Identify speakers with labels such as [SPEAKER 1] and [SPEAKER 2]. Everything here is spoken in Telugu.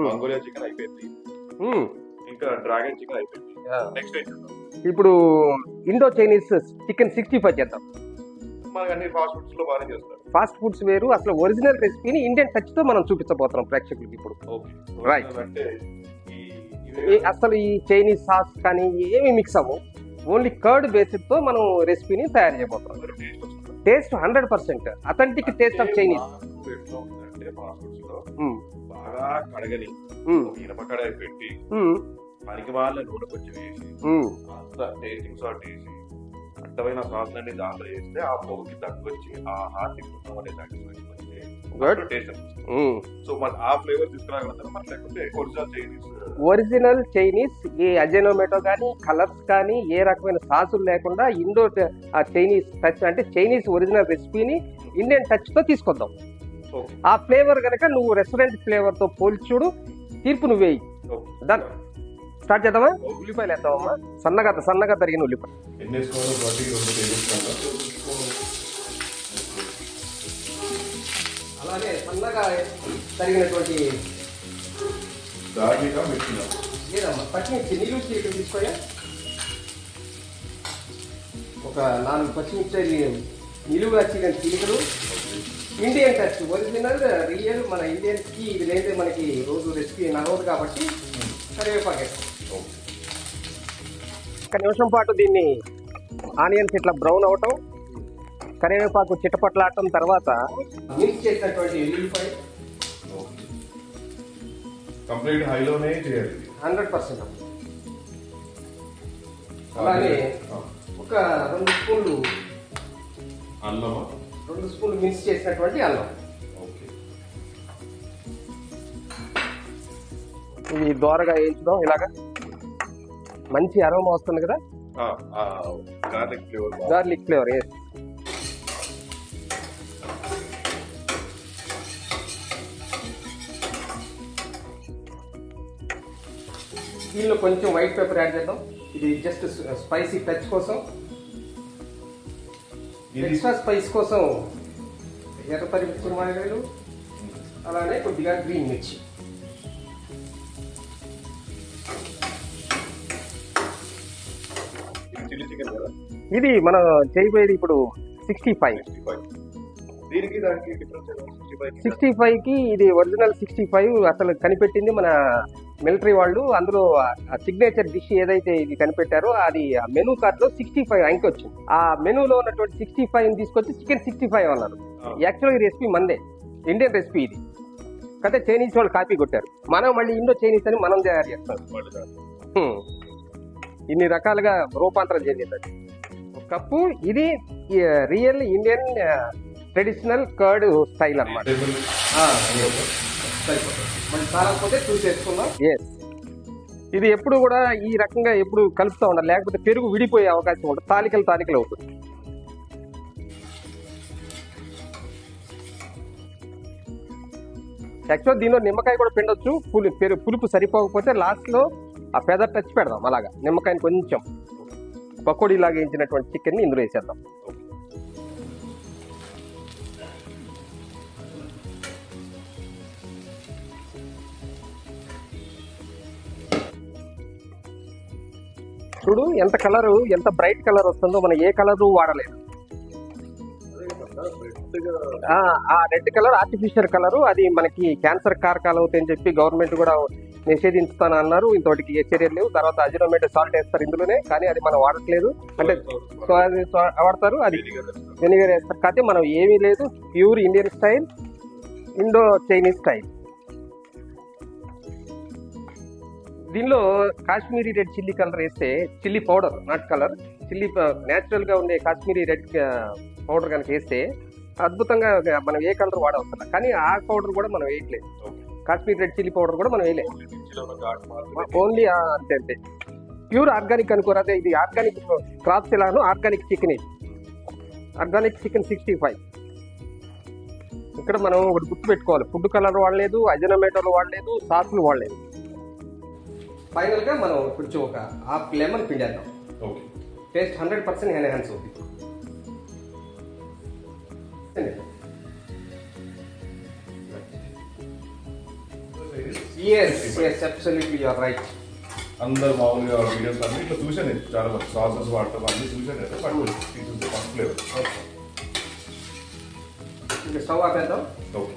[SPEAKER 1] మంగోలియా చికెన్ అయిపోయింది, ఇంకా డ్రాగన్ చికెన్ అయిపోయింది. నెక్స్ట్ ఏం చేద్దాం?
[SPEAKER 2] ఇప్పుడు ఇండో చైనీస్ చికెన్ 65 చేద్దాం.
[SPEAKER 1] మనకి అన్ని ఫాస్ట్ ఫుడ్స్ లో బాగానే చేస్తారు.
[SPEAKER 2] ఫాస్ట్ ఫుడ్స్ వేరు, అసలు ఒరిజినల్ రెసిపీని ఇండియన్ టచ్ తో మనం చూపించబోతున్నాం ప్రేక్షకులకి ఇప్పుడు. Right.
[SPEAKER 1] అంటే
[SPEAKER 2] అసలు ఈ చైనీస్ సాస్ కానీ ఏమి మిక్స్ అవ్వవు, ఓన్లీ కర్డ్ బేస్డ్ తో మనం రెసిపీని తయారు చేయబోతున్నాం. Taste 100% authentic taste of Chinese.
[SPEAKER 1] ఎట్లా ఉందంటే ఫాస్ట్ ఫుడ్స్ లో బాగా కడగని ఇనప కడాయి పెట్టి పనికి వాళ్ళ నూనె కొంచెం వేసి అంత టేస్టింగ్ సాల్ట్ వేసి అడ్డమైన సాస్ అన్ని దాంట్లో వేస్తే ఆ పొగకి తగ్గొచ్చి ఆ హార్ట్ తింటున్నాం అనే సాటిస్ఫాక్షన్ టేస్ట్ అనిపిస్తుంది. సో మన ఆ ఫ్లేవర్ తీసుకురాగలుగుతాం మనం, లేకపోతే
[SPEAKER 2] ఒరిజినల్ చైనీస్ ఏ అజెనోమేటో కానీ కలర్స్ కానీ ఏ రకమైన సాసులు లేకుండా ఇండో చైనీస్ టచ్ అంటే చైనీస్ ఒరిజినల్ రెసిపీని ఇండియన్ టచ్ తో తీసుకొద్దాం. ఆ ఫ్లేవర్ కనుక నువ్వు రెస్టారెంట్ ఫ్లేవర్ తో పోల్చి చూడు, తీర్పు నువ్వేయి. డన్. స్టార్ట్ చేద్దామా? ఉల్లిపాయలు వేద్దామమ్మా, సన్నగా తరిగిన ఉల్లిపాయలు. అలాగే సన్నగా తరిగినటువంటి లేదమ్మా పచ్చిమిర్చి నిలువు తీసుకోయా. ఒక 4 పచ్చిమిర్చి నిలువుగా చీలిన చిలుకలు. ఇండియన్ టచ్ ఒరిజినల్ రియల్ మన ఇండియన్స్కి ఇది లేదు, మనకి రోజు రెసిపీ నడవదు కాబట్టి కరివేపాకు. ఒక నిమిషం పాటు దీన్ని ఆనియన్స్ ఇట్లా బ్రౌన్ అవటం, కరివేపాకు చిట్టపట్లాడటం తర్వాత మిక్స్ చేసినటువంటి ఉల్లిపాయ
[SPEAKER 1] కంప్లీట్ హైలోనే చేయాలి
[SPEAKER 2] 100%. అలాగే ఒక 2 స్పూన్లు
[SPEAKER 1] అల్లం,
[SPEAKER 2] 2 స్పూన్లు మిక్స్ చేసినటువంటి అల్లం. ఇవి దోరగా వేయించుదాం. ఇలాగా మంచి అరోమా వస్తుంది కదా, గార్లిక్ ఫ్లేవర్. దీనిలో కొంచెం వైట్ పెప్పర్ యాడ్ చేద్దాం. ఇది జస్ట్ స్పైసీ టచ్ కోసం, ఎక్స్ట్రా స్పైస్ కోసం ఎర్ర తరిగిన మిరపకాయలు, అలానే కొద్దిగా గ్రీన్ మిర్చి. ఇది మనం చేయబోయేది ఇప్పుడు 65. 65కి ఇది ఒరిజినల్ 65 అసలు కనిపెట్టింది మన మిలిటరీ వాళ్ళు. అందులో సిగ్నేచర్ డిష్ ఏదైతే ఇది కనిపెట్టారో అది మెనూ కార్డ్ లో 65 అంకె వచ్చింది. ఆ మెనూలో ఉన్నటువంటి 65 తీసుకొచ్చి చికెన్ 65 అన్నారు. యాక్చువల్గా ఈ రెసిపీ మందే, ఇండియన్ రెసిపీ ఇది. అయితే చైనీస్ వాళ్ళు కాపీ కొట్టారు, మనం మళ్ళీ ఇండో చైనీస్ అని మనం తయారు చేస్తాం. ఇన్ని రకాలుగా రూపాంతరం చెందింది. ఒక కప్పు ఇది real Indian traditional curd style అన్నమాట. చాలకపోతే చూసేసుకుందాం. ఎస్, ఇది ఎప్పుడు కూడా ఈ రకంగా ఎప్పుడు కలుపుతూ ఉండాలి, లేకపోతే పెరుగు విడిపోయే అవకాశం ఉంటుంది, తాలికలు అవుతుంది. యాక్చువల్ దీనిలో నిమ్మకాయ కూడా పిండొచ్చు, పులుపు సరిపోకపోతే లాస్ట్లో ఆ ఫెదర్ టచ్ పెడదాం. అలాగా నిమ్మకాయని కొంచెం పకోడీ లాగా వేయించినటువంటి చికెన్ని ఇందులో వేసేద్దాం. చూడు ఎంత బ్రైట్ కలర్ వస్తుందో, మనం ఏ కలర్ వాడలేదు. ఆ రెడ్ కలర్ ఆర్టిఫిషియల్ కలరు, అది మనకి క్యాన్సర్ కారకాలు అవుతాయని చెప్పి గవర్నమెంట్ కూడా నిషేధించుతాను అన్నారు. ఇంతటికి ఏ చర్యలు లేవు. తర్వాత అజినోమేటో సాల్ట్ వేస్తారు ఇందులోనే, కానీ అది మనం వాడట్లేదు. అంటే వాడతారు, అది వెనిగర్ వేస్తారు. కాకపోతే మనం ఏమీ లేదు, pure Indian style, Indo Chinese style. దీనిలో కాశ్మీరీ రెడ్ చిల్లీ కలర్ వేస్తే, chilli powder not colour, chilli natural గా ఉండే కాశ్మీరీ రెడ్ పౌడర్ కనుక వేస్తే అద్భుతంగా మనం ఏ కలర్ వాడవసరం. కానీ ఆ పౌడర్ కూడా మనం వేయట్లేదు, కాశ్మీరీ రెడ్ చిల్లీ పౌడర్ కూడా మనం వేయలేదు. ఓన్లీ అంతే ప్యూర్ ఆర్గానిక్ అనుకోరాదే. ఇది ఆర్గానిక్ క్రాప్స్ ఎలానో ఆర్గానిక్ చికెన్, ఆర్గానిక్ చికెన్ 65. ఇక్కడ మనం ఒకటి గుర్తు పెట్టుకోవాలి, ఫుడ్ కలర్ వాడలేదు, అజినోమేటోలు వాడలేదు, సాసులు వాడలేదు. ఫైనల్ గా మనం కొంచెం ఒక హాఫ్ లెమన్ పిండేద్దాం. టేస్ట్ 100% ఎన్హాన్స్ అవుతుంది. Absolutely you are right.
[SPEAKER 1] అందరు మామూలుగా వీడియోస్ అన్ని ఇట్లా చూసాను నేను, చాలా మంది సాసెస్ వాడటం అన్ని చూసాను నేను, బట్ ఇది ఫస్ట్ ఫ్లేవర్.
[SPEAKER 2] స్టవ్ ఆపేద్దాం.
[SPEAKER 1] ఓకే.